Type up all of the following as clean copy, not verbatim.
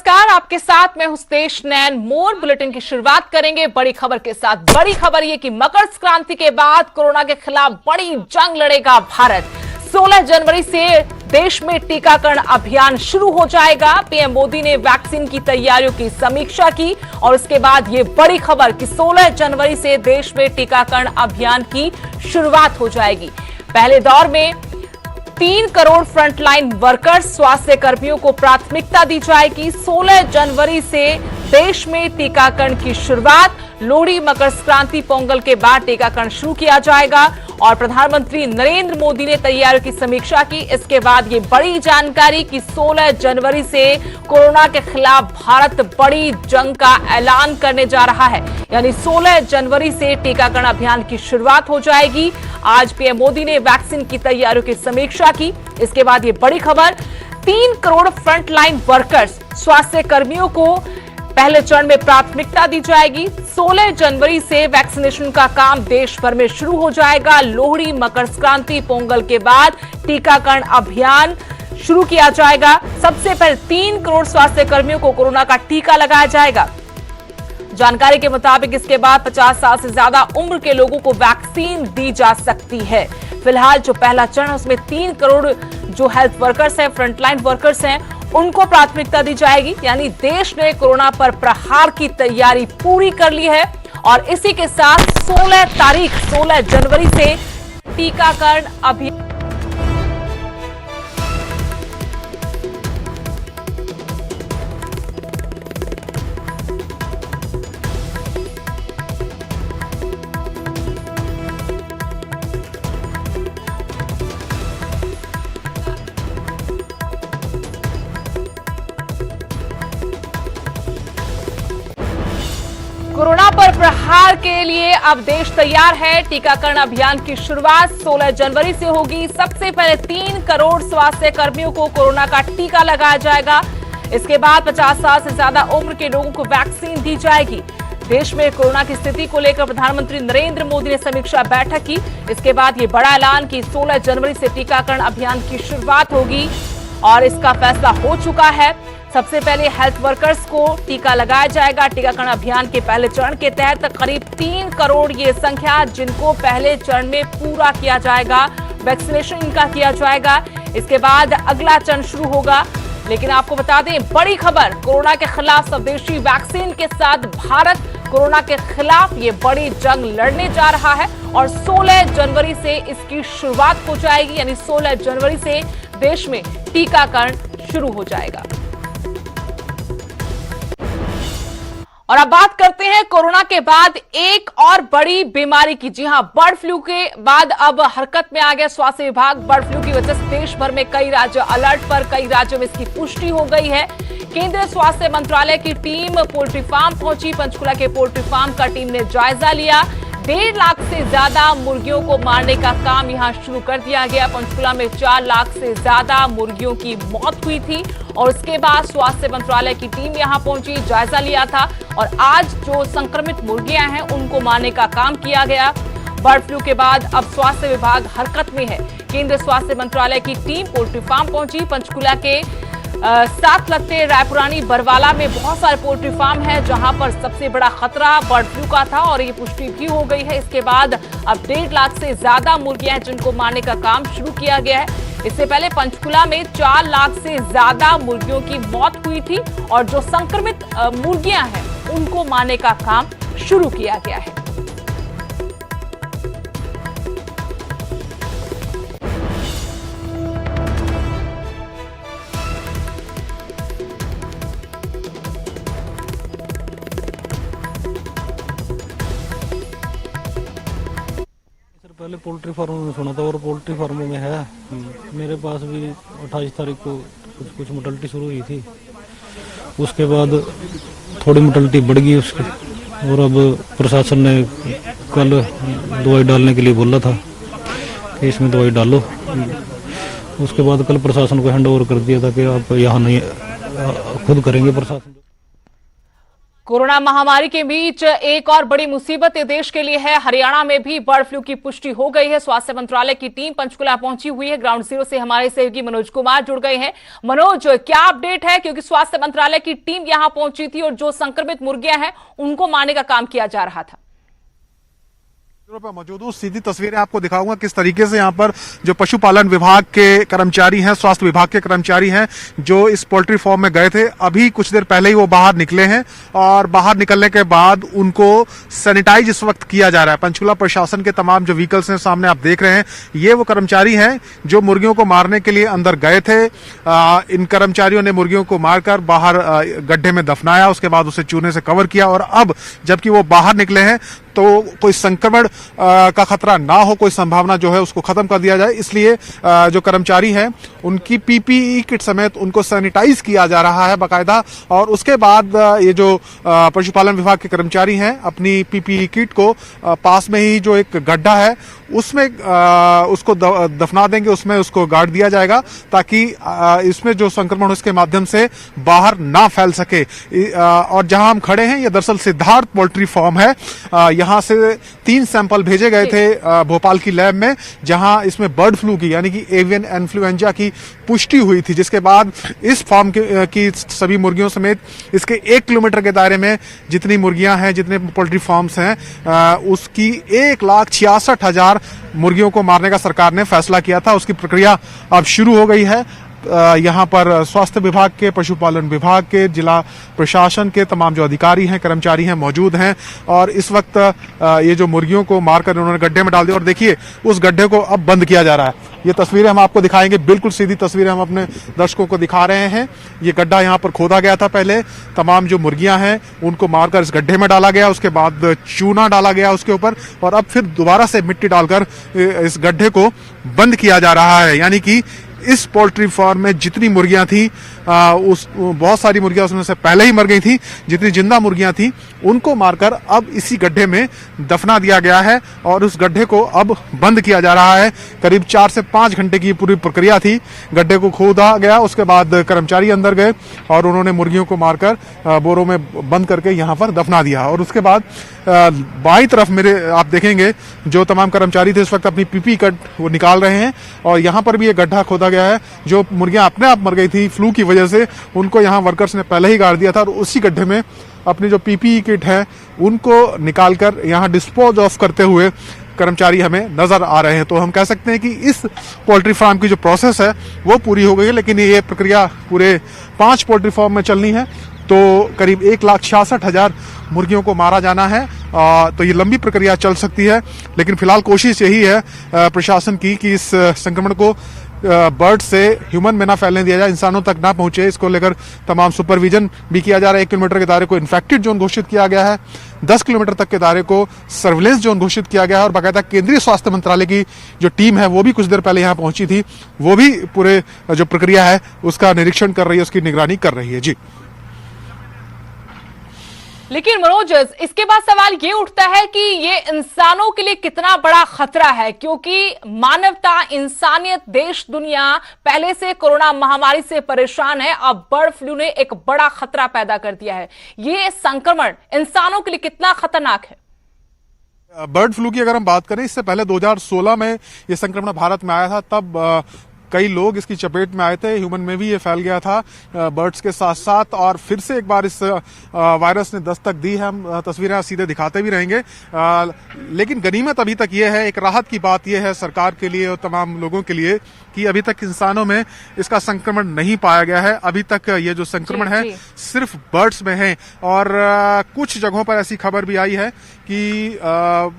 नमस्कार, आपके साथ मैं हुस्तेश नैन। मोर बुलेटिन की शुरुआत करेंगे बड़ी खबर के साथ। बड़ी खबर ये कि मकर संक्रांति के बाद कोरोना के खिलाफ बड़ी जंग लड़ेगा भारत। 16 जनवरी से देश में टीकाकरण अभियान शुरू हो जाएगा। पीएम मोदी ने वैक्सीन की तैयारियों की समीक्षा की और उसके बाद ये बड़ी खबर कि 16 जनवरी से देश में टीकाकरण अभियान की शुरुआत हो जाएगी। पहले दौर में 3 करोड़ फ्रंटलाइन वर्कर्स, स्वास्थ्य कर्मियों को प्राथमिकता दी जाएगी। 16 जनवरी से देश में टीकाकरण की शुरुआत। लोहड़ी, मकर संक्रांति, पोंगल के बाद टीकाकरण शुरू किया जाएगा और प्रधानमंत्री नरेंद्र मोदी ने तैयारियों की समीक्षा की। इसके बाद ये बड़ी जानकारी कि 16 जनवरी से कोरोना के खिलाफ भारत बड़ी जंग का ऐलान करने जा रहा है। यानी 16 जनवरी से टीकाकरण अभियान की शुरुआत हो जाएगी। आज पीएम मोदी ने वैक्सीन की तैयारियों की समीक्षा की। इसके बाद ये बड़ी खबर, 3 करोड़ फ्रंटलाइन वर्कर्स, स्वास्थ्य कर्मियों को पहले चरण में प्राथमिकता दी जाएगी। 16 जनवरी से वैक्सीनेशन का काम देश भर में शुरू हो जाएगा। लोहड़ी, मकर संक्रांति, पोंगल के बाद टीकाकरण अभियान शुरू किया जाएगा। सबसे पहले 3 करोड़ स्वास्थ्य कर्मियों को कोरोना का टीका लगाया जाएगा। जानकारी के मुताबिक इसके बाद 50 साल से ज्यादा उम्र के लोगों को वैक्सीन दी जा सकती है। फिलहाल जो पहला चरण उसमें 3 करोड़ जो हेल्थ वर्कर्स हैं, फ्रंटलाइन वर्कर्स हैं, उनको प्राथमिकता दी जाएगी। यानी देश ने कोरोना पर प्रहार की तैयारी पूरी कर ली है और इसी के साथ 16 जनवरी से टीकाकरण अभियान। कोरोना पर प्रहार के लिए अब देश तैयार है। टीकाकरण अभियान की शुरुआत 16 जनवरी से होगी। सबसे पहले 3 करोड़ स्वास्थ्य कर्मियों को कोरोना का टीका लगाया जाएगा। इसके बाद 50 साल से ज्यादा उम्र के लोगों को वैक्सीन दी जाएगी। देश में कोरोना की स्थिति को लेकर प्रधानमंत्री नरेंद्र मोदी ने समीक्षा बैठक की। इसके बाद ये बड़ा ऐलान कि 16 जनवरी से टीकाकरण अभियान की शुरुआत होगी और इसका फैसला हो चुका है। सबसे पहले हेल्थ वर्कर्स को टीका लगाया जाएगा। टीकाकरण अभियान के पहले चरण के तहत करीब 3 करोड़ ये संख्या, जिनको पहले चरण में पूरा किया जाएगा, वैक्सीनेशन इनका किया जाएगा। इसके बाद अगला चरण शुरू होगा। लेकिन आपको बता दें, बड़ी खबर, कोरोना के खिलाफ स्वदेशी वैक्सीन के साथ भारत कोरोना के खिलाफ ये बड़ी जंग लड़ने जा रहा है और 16 जनवरी से इसकी शुरुआत हो जाएगी। यानी 16 जनवरी से देश में टीकाकरण शुरू हो जाएगा। और अब बात करते हैं कोरोना के बाद एक और बड़ी बीमारी की। जी हां, बर्ड फ्लू के बाद अब हरकत में आ गया स्वास्थ्य विभाग। बर्ड फ्लू की वजह से देश भर में कई राज्य अलर्ट पर, कई राज्यों में इसकी पुष्टि हो गई है। केंद्रीय स्वास्थ्य मंत्रालय की टीम पोल्ट्री फार्म पहुंची। पंचकुला के पोल्ट्री फार्म का टीम ने जायजा लिया। 1.5 लाख से ज्यादा मुर्गियों को मारने का काम यहां शुरू कर दिया गया। पंचकुला में 4 लाख से ज्यादा मुर्गियों की मौत हुई थी और उसके बाद स्वास्थ्य मंत्रालय की टीम यहां पहुंची, जायजा लिया था और आज जो संक्रमित मुर्गियां हैं उनको मारने का काम किया गया। बर्ड फ्लू के बाद अब स्वास्थ्य विभाग हरकत में है। केंद्रीय स्वास्थ्य मंत्रालय की टीम पोल्ट्री फार्म पहुंची। पंचकुला के साथ लगते रायपुरानी, बरवाला में बहुत सारे पोल्ट्री फार्म हैं जहां पर सबसे बड़ा खतरा बर्ड फ्लू का था और ये पुष्टि भी हो गई है। इसके बाद अब 1.5 लाख से ज्यादा मुर्गियां हैं जिनको मारने का काम शुरू किया गया है। इससे पहले पंचकुला में 4 लाख से ज्यादा मुर्गियों की मौत हुई थी और जो संक्रमित मुर्गियां हैं उनको मारने का काम शुरू किया गया है। पहले पोल्ट्री फार्म में सुना था और पोल्ट्री फार्म में है। मेरे पास भी 28 तारीख को कुछ मोर्टेलिटी शुरू हुई थी। उसके बाद थोड़ी मोर्टेलिटी बढ़ गई उसकी और अब प्रशासन ने कल दवाई डालने के लिए बोला था कि इसमें दवाई डालो। उसके बाद कल प्रशासन को हैंड ओवर कर दिया था कि आप यहाँ नहीं, खुद करेंगे प्रशासन। कोरोना महामारी के बीच एक और बड़ी मुसीबत ये देश के लिए है। हरियाणा में भी बर्ड फ्लू की पुष्टि हो गई है। स्वास्थ्य मंत्रालय की टीम पंचकुला पहुंची हुई है। ग्राउंड जीरो से हमारे सहयोगी मनोज कुमार जुड़ गए हैं। मनोज, क्या अपडेट है, क्योंकि स्वास्थ्य मंत्रालय की टीम यहां पहुंची थी और जो संक्रमित मुर्गियां हैं उनको मारने का काम किया जा रहा था। पर मौजूद हूं, सीधी तस्वीरें आपको दिखाऊंगा किस तरीके से यहाँ पर जो पशुपालन विभाग के कर्मचारी हैं, स्वास्थ्य विभाग के कर्मचारी हैं, जो इस पोल्ट्री फार्म में गए थे, अभी कुछ देर पहले ही वो बाहर निकले हैं और बाहर निकलने के बाद उनको सैनिटाइज इस वक्त किया जा रहा है। पंचकुला प्रशासन के तमाम जो व्हीकल्स हैं सामने आप देख रहे हैं, ये वो कर्मचारी हैं जो मुर्गियों को मारने के लिए अंदर गए थे। इन कर्मचारियों ने मुर्गियों को मारकर बाहर गड्ढे में दफनाया, उसके बाद उसे चूने से कवर किया और अब जबकि वो बाहर निकले हैं तो कोई संक्रमण का खतरा ना हो, कोई संभावना जो है उसको खत्म कर दिया जाए, इसलिए जो कर्मचारी हैं उनकी पीपीई किट समेत उनको सैनिटाइज किया जा रहा है बाकायदा। और उसके बाद ये जो पशुपालन विभाग के कर्मचारी हैं अपनी पीपीई किट को पास में ही जो एक गड्ढा है उसमें उसको दफना देंगे, उसमें उसको गाड़ दिया जाएगा ताकि इसमें जो संक्रमण उसके माध्यम से बाहर ना फैल सके। और जहां हम खड़े हैं ये दरअसल सिद्धार्थ पोल्ट्री फार्म है। यहां से 3 सैंपल भेजे गए थे भोपाल की लैब में, जहां इसमें बर्ड फ्लू की यानी कि एवियन इन्फ्लुएंजा की पुष्टि हुई थी, जिसके बाद इस फार्म की सभी मुर्गियों समेत इसके 1 किलोमीटर के दायरे में जितनी मुर्गियां हैं, जितने पोल्ट्री फार्म्स हैं, उसकी 1,66,000 मुर्गियों को मारने का सरकार ने फैसला किया था। उसकी प्रक्रिया अब शुरू हो गई है। यहाँ पर स्वास्थ्य विभाग के, पशुपालन विभाग के, जिला प्रशासन के तमाम जो अधिकारी हैं, कर्मचारी हैं मौजूद हैं और इस वक्त ये जो मुर्गियों को मारकर उन्होंने गड्ढे में डाल दिया और देखिए उस गड्ढे को अब बंद किया जा रहा है। ये तस्वीरें हम आपको दिखाएंगे, बिल्कुल सीधी तस्वीरें हम अपने दर्शकों को दिखा रहे हैं। ये गड्ढा यहाँ पर खोदा गया था पहले, तमाम जो मुर्गियां हैं उनको मारकर इस गड्ढे में डाला गया, उसके बाद चूना डाला गया उसके ऊपर और अब फिर दोबारा से मिट्टी डालकर इस गड्ढे को बंद किया जा रहा है। यानी कि इस पोल्ट्री फार्म में जितनी मुर्गियां थी बहुत सारी मुर्गियां उसमें से पहले ही मर गई थी, जितनी जिंदा मुर्गियां थी उनको मारकर अब इसी गड्ढे में दफना दिया गया है और उस गड्ढे को अब बंद किया जा रहा है। करीब 4 से 5 घंटे की पूरी प्रक्रिया थी। गड्ढे को खोदा गया, उसके बाद कर्मचारी अंदर गए और उन्होंने मुर्गियों को मारकर बोरों में बंद करके यहाँ पर दफना दिया और उसके बाद बाईं तरफ मेरे आप देखेंगे जो तमाम कर्मचारी थे इस वक्त अपनी पीपी किट वो निकाल रहे हैं और यहाँ पर भी एक गड्ढा खोदा गया है। जो मुर्गियां अपने आप मर गई थी फ्लू की वजह से, उनको यहाँ वर्कर्स ने पहले ही गाड़ दिया था और उसी गड्ढे में अपनी जो पीपीई किट है उनको निकालकर यहाँ डिस्पोज ऑफ करते हुए कर्मचारी हमें नजर आ रहे हैं। तो हम कह सकते हैं कि इस पोल्ट्री फार्म की जो प्रोसेस है वो पूरी हो गई है, लेकिन ये प्रक्रिया पूरे 5 पोल्ट्री फार्म में चलनी है। तो करीब 1,66,000 मुर्गियों को मारा जाना है। तो ये लंबी प्रक्रिया चल सकती है, लेकिन फिलहाल कोशिश यही है प्रशासन की कि इस संक्रमण को बर्ड से ह्यूमन में ना फैलने दिया जाए, इंसानों तक ना पहुंचे। इसको लेकर तमाम सुपरविजन भी किया जा रहा है। 1 किलोमीटर के दायरे को इन्फेक्टेड जोन घोषित किया गया है, 10 किलोमीटर तक के दायरे को सर्विलेंस जोन घोषित किया गया है और बाकायदा केंद्रीय स्वास्थ्य मंत्रालय की जो टीम है वो भी कुछ देर पहले यहाँ पहुंची थी, वो भी पूरे जो प्रक्रिया है उसका निरीक्षण कर रही है, उसकी निगरानी कर रही है। जी, लेकिन मनोज, इसके बाद सवाल ये उठता है कि ये इंसानों के लिए कितना बड़ा खतरा है, क्योंकि मानवता, इंसानियत, देश, दुनिया पहले से कोरोना महामारी से परेशान है। अब बर्ड फ्लू ने एक बड़ा खतरा पैदा कर दिया है। ये संक्रमण इंसानों के लिए कितना खतरनाक है? बर्ड फ्लू की अगर हम बात करें, इससे पहले 2016 में ये संक्रमण भारत में आया था, तब कई लोग इसकी चपेट में आए थे। ह्यूमन में भी ये फैल गया था बर्ड्स के साथ साथ और फिर से एक बार इस वायरस ने दस्तक दी है। हम तस्वीरें सीधे दिखाते भी रहेंगे, लेकिन गनीमत अभी तक ये है, एक राहत की बात ये है सरकार के लिए और तमाम लोगों के लिए कि अभी तक इंसानों में इसका संक्रमण नहीं पाया गया है। अभी तक ये जो संक्रमण है सिर्फ बर्ड्स में है और कुछ जगहों पर ऐसी खबर भी आई है कि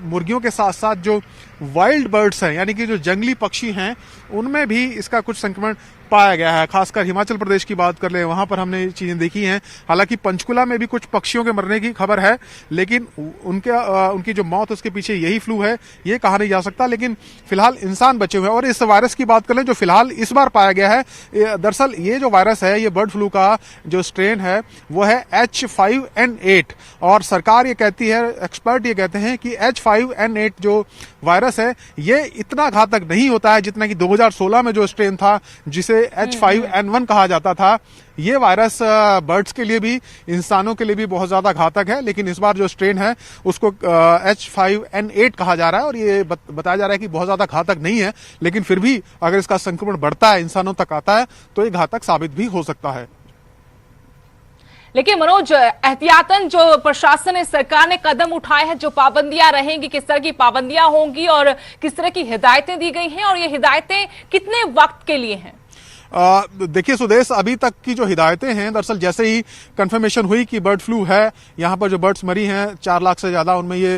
मुर्गियों के साथ साथ जो वाइल्ड बर्ड्स हैं यानी कि जो जंगली पक्षी हैं उनमें भी इसका कुछ संक्रमण पाया गया है। खासकर हिमाचल प्रदेश की बात कर ले, वहां पर हमने ये चीजें देखी हैं। हालांकि पंचकुला में भी कुछ पक्षियों के मरने की खबर है, लेकिन उनकी जो मौत उसके पीछे यही फ्लू है ये कहा नहीं जा सकता। लेकिन फिलहाल इंसान बचे हुए हैं। और इस वायरस की बात कर लें जो फिलहाल इस बार पाया गया है, दरअसल ये जो वायरस है, ये बर्ड फ्लू का जो स्ट्रेन है वो है H5N8 और सरकार ये कहती है, एक्सपर्ट ये कहते हैं कि H5N8 जो वायरस है ये इतना घातक नहीं होता है जितना कि 2016 में जो स्ट्रेन था जिसे जिसे H5N1 कहा जाता था, ये वायरस बर्ड्स के लिए भी, इंसानों के लिए भी बहुत ज्यादा घातक है। लेकिन इस बार जो स्ट्रेन है उसको H5N8 कहा जा रहा है और ये बताया जा रहा है कि बहुत ज्यादा घातक नहीं है, लेकिन फिर भी अगर इसका संक्रमण बढ़ता है, इंसानों तक आता है, तो ये घातक साबित भी हो सकता है। लेकिन मनोज, एहतियातन जो प्रशासन ने, सरकार ने कदम उठाए हैं, जो पाबंदियां रहेंगी, किस तरह की पाबंदियां होंगी और किस तरह की हिदायतें दी गई हैं, और ये हिदायतें कितने वक्त के लिए हैं? देखिए सुदेश, अभी तक की जो हिदायतें हैं, दरअसल जैसे ही कंफर्मेशन हुई कि बर्ड फ्लू है, यहाँ पर जो बर्ड्स मरी हैं 4 लाख से ज्यादा, उनमें ये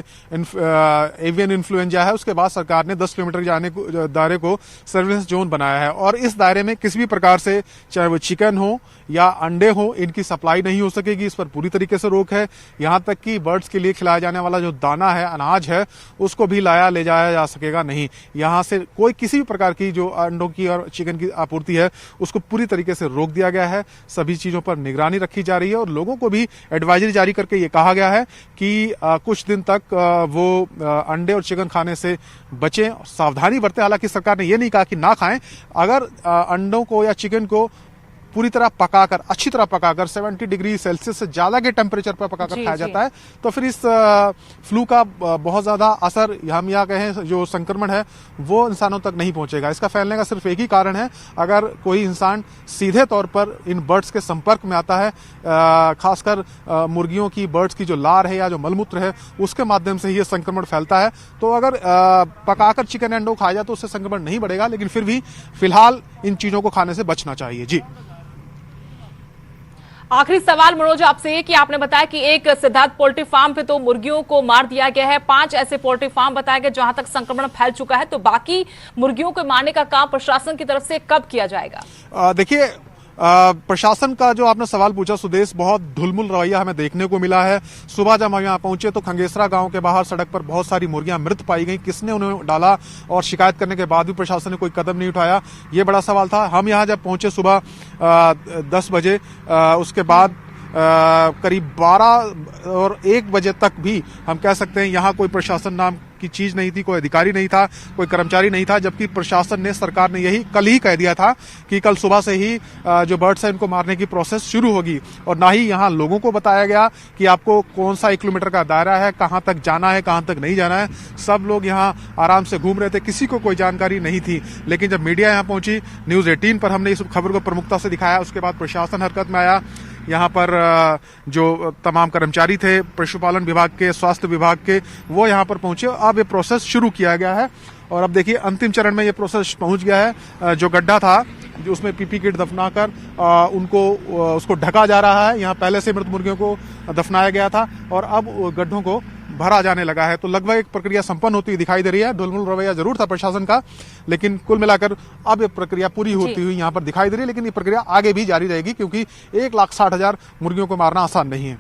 एवियन इन्फ्लुएंजा है, उसके बाद सरकार ने 10 किलोमीटर जाने को दायरे को सर्विलेंस जोन बनाया है और इस दायरे में किसी भी प्रकार से, चाहे वो चिकन हो या अंडे हो, इनकी सप्लाई नहीं हो सकेगी। इस पर पूरी तरीके से रोक है। यहाँ तक कि बर्ड्स के लिए खिलाया जाने वाला जो दाना है, अनाज है, उसको भी ले जाया जा सकेगा नहीं। यहाँ से कोई किसी भी प्रकार की जो अंडों की और चिकन की आपूर्ति है उसको पूरी तरीके से रोक दिया गया है। सभी चीजों पर निगरानी रखी जा रही है और लोगों को भी एडवाइजरी जारी करके ये कहा गया है कि कुछ दिन तक वो अंडे और चिकन खाने से बचें, सावधानी बरतें। हालांकि सरकार ने ये नहीं कहा कि ना खाएं। अगर अंडों को या चिकन को पूरी तरह पकाकर, अच्छी तरह पकाकर 70 डिग्री सेल्सियस से ज्यादा के टेम्परेचर पर पकाकर खाया जाता है, तो फिर इस फ्लू का बहुत ज्यादा असर, हम या कहें जो संक्रमण है, वो इंसानों तक नहीं पहुंचेगा। इसका फैलने का सिर्फ एक ही कारण है, अगर कोई इंसान सीधे तौर पर इन बर्ड्स के संपर्क में आता है, खासकर मुर्गियों की, बर्ड्स की जो लार है या जो मलमूत्र है, उसके माध्यम से ये संक्रमण फैलता है। तो अगर पकाकर चिकन अंडों खाया जाए तो उससे संक्रमण नहीं बढ़ेगा, लेकिन फिर भी फिलहाल इन चीजों को खाने से बचना चाहिए। जी, आखिरी सवाल मनोज आपसे, कि आपने बताया कि एक सिद्धार्थ पोल्ट्री फार्म पे तो मुर्गियों को मार दिया गया है, 5 ऐसे पोल्ट्री फार्म बताए गए जहां तक संक्रमण फैल चुका है, तो बाकी मुर्गियों को मारने का काम प्रशासन की तरफ से कब किया जाएगा? देखिए, प्रशासन का जो आपने सवाल पूछा सुदेश, बहुत ढुलमुल रवैया हमें देखने को मिला है। सुबह जब हम यहाँ पहुंचे तो खंगेसरा गांव के बाहर सड़क पर बहुत सारी मुर्गियां मृत पाई गई। किसने उन्हें डाला, और शिकायत करने के बाद भी प्रशासन ने कोई कदम नहीं उठाया, ये बड़ा सवाल था। हम यहाँ जब पहुंचे सुबह 10 बजे, उसके बाद करीब 12 और 1 बजे तक भी हम कह सकते हैं यहाँ कोई प्रशासन नाम की चीज नहीं थी, कोई अधिकारी नहीं था, कोई कर्मचारी नहीं था, जबकि प्रशासन ने, सरकार ने यही कल ही कह दिया था कि कल सुबह से ही जो बर्ड्स है इनको मारने की प्रोसेस शुरू होगी। और ना ही यहाँ लोगों को बताया गया कि आपको कौन सा 1 किलोमीटर का दायरा है, कहां तक जाना है, कहां तक नहीं जाना है। सब लोग यहाँ आराम से घूम रहे थे, किसी को कोई जानकारी नहीं थी। लेकिन जब मीडिया यहाँ पहुंची, न्यूज 18 पर हमने इस खबर को प्रमुखता से दिखाया, उसके बाद प्रशासन हरकत में आया। यहाँ पर जो तमाम कर्मचारी थे पशुपालन विभाग के, स्वास्थ्य विभाग के, वो यहाँ पर पहुंचे। अब ये प्रोसेस शुरू किया गया है और अब देखिए अंतिम चरण में ये प्रोसेस पहुंच गया है। जो गड्ढा था, जो उसमें पीपी किट दफनाकर उसको ढका जा रहा है। यहाँ पहले से मृत मुर्गियों को दफनाया गया था और अब गड्ढों को भरा जाने लगा है। तो लगभग एक प्रक्रिया संपन्न होती दिखाई दे रही है। ढुलमुल रवैया जरूर था प्रशासन का, लेकिन कुल मिलाकर अब ये प्रक्रिया पूरी होती हुई यहाँ पर दिखाई दे रही है। लेकिन ये प्रक्रिया आगे भी जारी रहेगी, क्योंकि 1,60,000 मुर्गियों को मारना आसान नहीं है।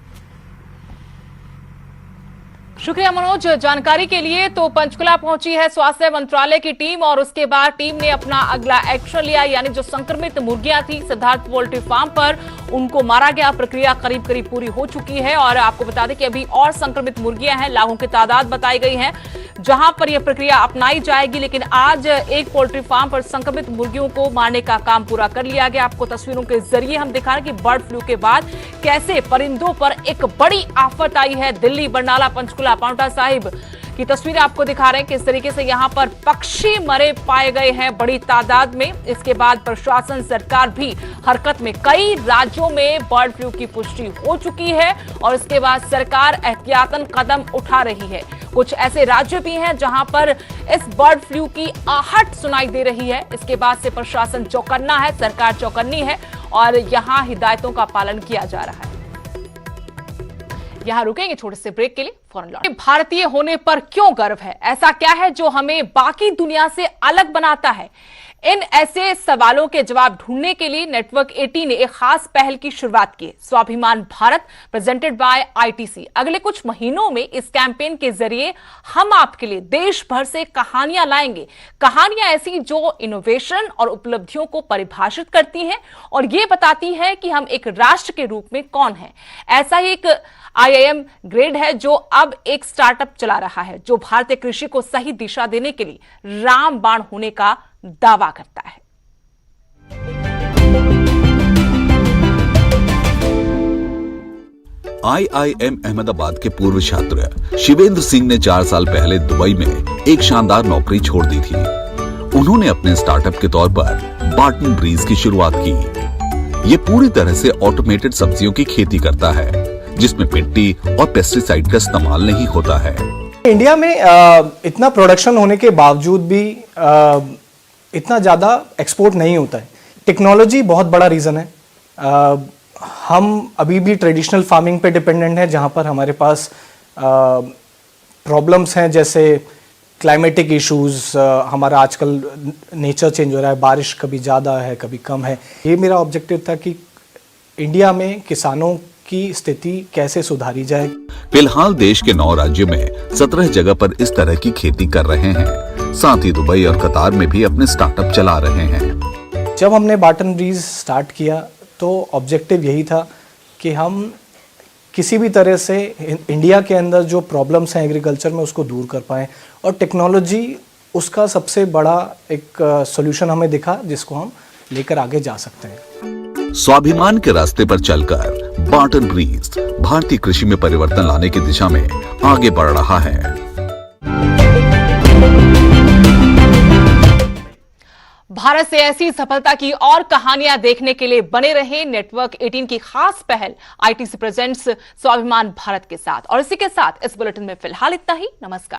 शुक्रिया मनोज जानकारी के लिए। तो पंचकुला पहुंची है स्वास्थ्य मंत्रालय की टीम और उसके बाद टीम ने अपना अगला एक्शन लिया, यानी जो संक्रमित मुर्गियां थी सिद्धार्थ पोल्ट्री फार्म पर, उनको मारा गया। प्रक्रिया करीब करीब पूरी हो चुकी है और आपको बता दें कि अभी और संक्रमित मुर्गियां हैं, लाखों की तादाद बताई गई है जहां पर यह प्रक्रिया अपनाई जाएगी। लेकिन आज एक पोल्ट्री फार्म पर संक्रमित मुर्गियों को मारने का काम पूरा कर लिया गया। आपको तस्वीरों के जरिए हम दिखा रहे हैं कि बर्ड फ्लू के बाद कैसे परिंदों पर एक बड़ी आफत आई है। दिल्ली, बरनाला, पंचकुला, पांवटा साहिब की तस्वीरें आपको दिखा रहे हैं किस तरीके से यहां पर पक्षी मरे पाए गए हैं बड़ी तादाद में। इसके बाद प्रशासन, सरकार भी हरकत में। कई राज्यों में बर्ड फ्लू की पुष्टि हो चुकी है और इसके बाद सरकार एहतियातन कदम उठा रही है। कुछ ऐसे राज्य भी हैं जहां पर इस बर्ड फ्लू की आहट सुनाई दे रही है। इसके बाद से प्रशासन चौकन्ना है, सरकार चौकन्नी है और यहां हिदायतों का पालन किया जा रहा है। यहां रुकेंगे छोटे से ब्रेक के लिए, फौरन लौट। भारतीय होने पर क्यों गर्व है? ऐसा क्या है जो हमें बाकी दुनिया से अलग बनाता है? इन ऐसे सवालों के जवाब ढूंढने के लिए नेटवर्क 18 ने एक खास पहल की शुरुआत की। स्वाभिमान भारत प्रेजेंटेड बाय आईटीसी। अगले कुछ महीनों में इस कैंपेन के जरिए हम आपके लिए देश भर से कहानियां लाएंगे। कहानियां ऐसी जो इनोवेशन और उपलब्धियों को परिभाषित करती हैं और ये बताती है कि हम एक राष्ट्र के रूप में कौन है। ऐसा ही एक IIM ग्रेड है जो अब एक स्टार्टअप चला रहा है, जो भारतीय कृषि को सही दिशा देने के लिए रामबाण होने का दावा करता है। IIM अहमदाबाद के पूर्व छात्र शिवेंद्र सिंह ने 4 साल पहले दुबई में एक शानदार नौकरी छोड़ दी थी। उन्होंने अपने स्टार्टअप के तौर पर बार्टन ब्रीज की शुरुआत की। ये पूरी तरह से ऑटोमेटेड सब्जियों की खेती करता है, जिसमें मिट्टी और पेस्टिसाइड का इस्तेमाल नहीं होता है। इंडिया में इतना प्रोडक्शन होने के बावजूद भी इतना ज़्यादा एक्सपोर्ट नहीं होता है। टेक्नोलॉजी बहुत बड़ा रीज़न है। हम अभी भी ट्रेडिशनल फार्मिंग पे डिपेंडेंट हैं, जहाँ पर हमारे पास प्रॉब्लम्स हैं, जैसे क्लाइमेटिक इश्यूज। हमारा आजकल नेचर चेंज हो रहा है, बारिश कभी ज़्यादा है कभी कम है। ये मेरा ऑब्जेक्टिव था कि इंडिया में किसानों की स्थिति कैसे सुधारी जाए। फिलहाल देश के 9 राज्यों में 17 जगह पर इस तरह की खेती कर रहे हैं। साथ ही दुबई और कतार में भी अपने स्टार्टअप चला रहे हैं। जब हमने बार्टन ब्रीज स्टार्ट किया तो ऑब्जेक्टिव यही था कि हम किसी भी तरह से इंडिया के अंदर जो प्रॉब्लम्स हैं एग्रीकल्चर में उसको दूर कर पाएँ, और टेक्नोलॉजी उसका सबसे बड़ा एक सॉल्यूशन हमें दिखा जिसको हम लेकर आगे जा सकते हैं। स्वाभिमान के रास्ते पर चलकर बार्टन ब्रीज भारतीय कृषि में परिवर्तन लाने की दिशा में आगे बढ़ रहा है। भारत से ऐसी सफलता की और कहानियां देखने के लिए बने रहे नेटवर्क 18 की खास पहल ITC प्रेजेंट्स स्वाभिमान भारत के साथ। और इसी के साथ इस बुलेटिन में फिलहाल इतना ही। नमस्कार।